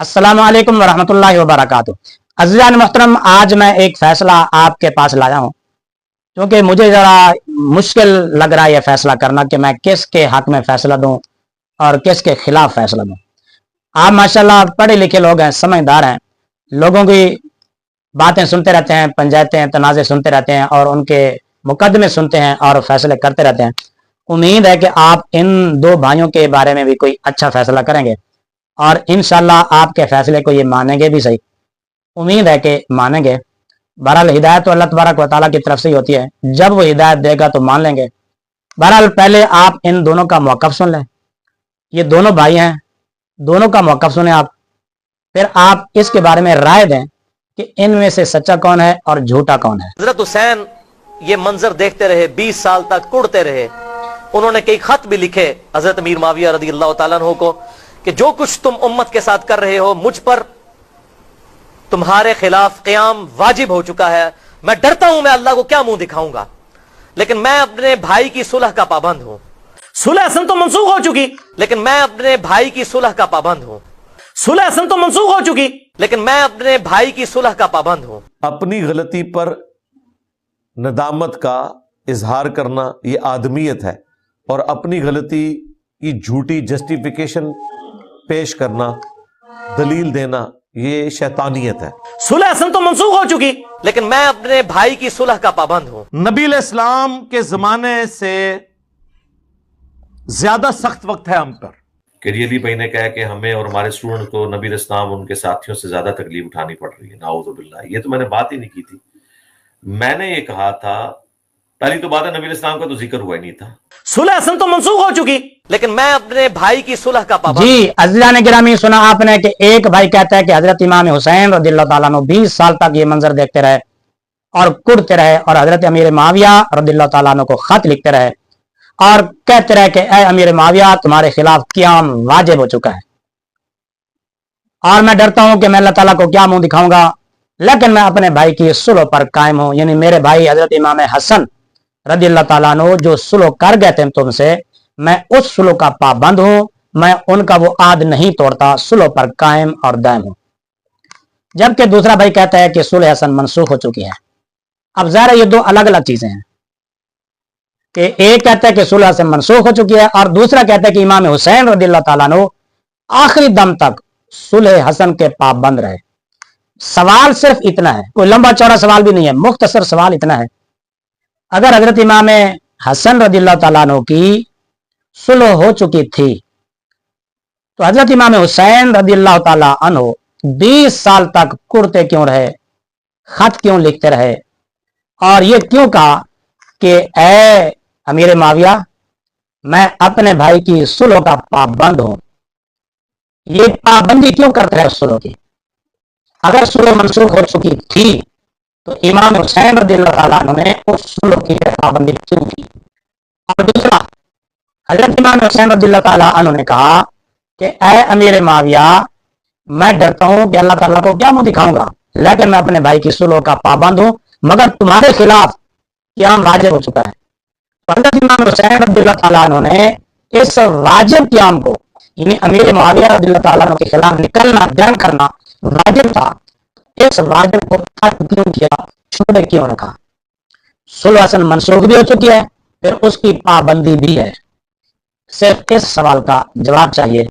अस्सलाम वालेकुम वरहमतुल्लाहि वबरकातुह। अज़ीज़ान मोहतरम, आज मैं एक फैसला आपके पास लाया हूँ क्योंकि मुझे ज़रा मुश्किल लग रहा है यह फैसला करना कि मैं किसके हक में फैसला दूँ और किसके खिलाफ फैसला दूँ। आप माशाल्लाह पढ़े लिखे लोग हैं, समझदार हैं, लोगों की बातें सुनते रहते हैं, पंचायतें तनाज़े सुनते रहते हैं और उनके मुकदमे सुनते हैं और फैसले करते रहते हैं। उम्मीद है कि आप इन दो भाइयों के बारे में भी कोई अच्छा फैसला करेंगे और इंशाल्लाह आपके फैसले को ये मानेंगे भी सही। उम्मीद है कि मानेंगे। बहरहाल हिदायत तो अल्लाह तबारक व तआला की तरफ से ही होती है, जब वो हिदायत देगा तो मान लेंगे। बहरहाल पहले आप इन दोनों का मौक़िफ़ सुन लें। ये दोनों भाई हैं, दोनों का मौक़िफ़ सुने आप, फिर आप इसके बारे में राय दें कि इनमें से सच्चा कौन है और झूठा कौन है। हज़रत हुसैन ये मंजर देखते रहे, 20 साल तक कुड़ते रहे। उन्होंने कई खत भी लिखे हज़रत अमीर मुआविया रज़ी अल्लाह तआला अन्हु को कि जो कुछ तुम उम्मत के साथ कर रहे हो, मुझ पर तुम्हारे खिलाफ क़याम वाजिब हो चुका है। मैं डरता हूं मैं अल्लाह को क्या मुंह दिखाऊंगा, लेकिन मैं अपने भाई की सुलह का पाबंद हूं। सुलह हसन तो मंसूख हो चुकी, लेकिन मैं अपने भाई की सुलह का पाबंद हूं। सुलह हसन तो मंसूख हो चुकी, लेकिन मैं अपने भाई की सुलह का पाबंद हूं। अपनी गलती पर नदामत का इजहार करना ये आदमियत है और अपनी गलती की झूठी जस्टिफिकेशन पेश करना, दलील देना, ये शैतानियत है। सुलह हसन तो मंसूख हो चुकी, लेकिन मैं अपने भाई की सुलह का पाबंद हूं। नबी इस्लाम के जमाने से ज्यादा सख्त वक्त है हम पर। कि अली भाई ने कहा कि हमें और हमारे स्टूडेंट को नबी इस्लाम उनके साथियों से ज्यादा तकलीफ उठानी पड़ रही है, नाउज़ुबिल्लाह। ये तो मैंने बात ही नहीं की थी। मैंने ये कहा था, पहली तो बात है नबी इस्लाम का तो जिक्र हुआ ही नहीं था। सुलह हसन तो मंसूख हो चुकी, लेकिन मैं अपने भाई की सुलह का पाबंद। जी अज़ीज़ान गिरामी, सुना आपने कि एक भाई कहता है कि हजरत इमाम हुसैन रज़ियल्लाहु ताला अन्हु 20 साल तक ये मंजर देखते रहे और कुड़ते रहे और हजरत अमीर मुआविया रज़ियल्लाहु ताला अन्हु को खत लिखते रहे और कहते रहे कि ए अमीर मुआविया, तुम्हारे खिलाफ क़याम वाजिब हो चुका है और मैं डरता हूं कि मैं अल्लाह ताला को क्या मुंह दिखाऊंगा, लेकिन मैं अपने भाई की सुलह पर कायम हूं। यानी मेरे भाई हजरत इमाम हसन रज़ियल्लाहु ताला अन्हु जो सुलह कर गए थे तुमसे, मैं उस सुलह का पाबंद हूं, मैं उनका वो आद नहीं तोड़ता, सुलह पर कायम और दायम हूं। जबकि दूसरा भाई कहता है कि सुलह हसन मनसूख हो चुकी है। अब ज़ाहिर ये दो अलग अलग चीजें हैं कि एक कहता है कि सुलह हसन मनसूख हो चुकी है और दूसरा कहता है कि इमाम हुसैन रज़ियल्लाहु ताला अन्हु आखिरी दम तक सुलह हसन के पाबंद रहे। सवाल सिर्फ इतना है, कोई लंबा चौड़ा सवाल भी नहीं है, मुख्तसर सवाल इतना है, अगर हजरत इमाम हसन रज़ियल्लाहु ताला अन्हु की सुलह हो चुकी थी तो हजरत इमाम हुसैन रज़ियल्लाहु ताला अन्हु 20 साल तक कुड़ते क्यों रहे, खत क्यों लिखते रहे और ये क्यों कहा कि ए अमीर मुआविया, मैं अपने भाई की सुलह का पाबंद हूं। ये पाबंदी क्यों करते हैं सुलह की? अगर सुलह मनसूख हो चुकी थी तो इमाम हुसैन रज़ियल्लाहु ताला अन्हु ने उस सुलह की पाबंदी क्यों की? और दूसरा, हजरत इमाम हुसैन रज़ियल्लाहु ताला अन्हु ने कहा कि ऐ अमीर मुआविया, मैं डरता हूं कि अल्लाह ताला को क्या मुंह दिखाऊंगा, लेकिन मैं अपने भाई की सुलह का पाबंद हूं, मगर तुम्हारे खिलाफ क़याम वाजिब हो चुका है। तो हजरत इमाम हुसैन रज़ियल्लाहु ताला अन्हु ने इस वाजिब क़याम को, यानी अमीर मुआविया रज़ियल्लाहु ताला अन्हु के खिलाफ निकलना, जंग करना वाजिब था, इस वाजिब को तर्क क्यों किया, छोड़ क्यों रखा? सुलह हसन मनसूख भी हो चुकी है, फिर उसकी पाबंदी भी है। सिर्फ इस सवाल का जवाब चाहिए।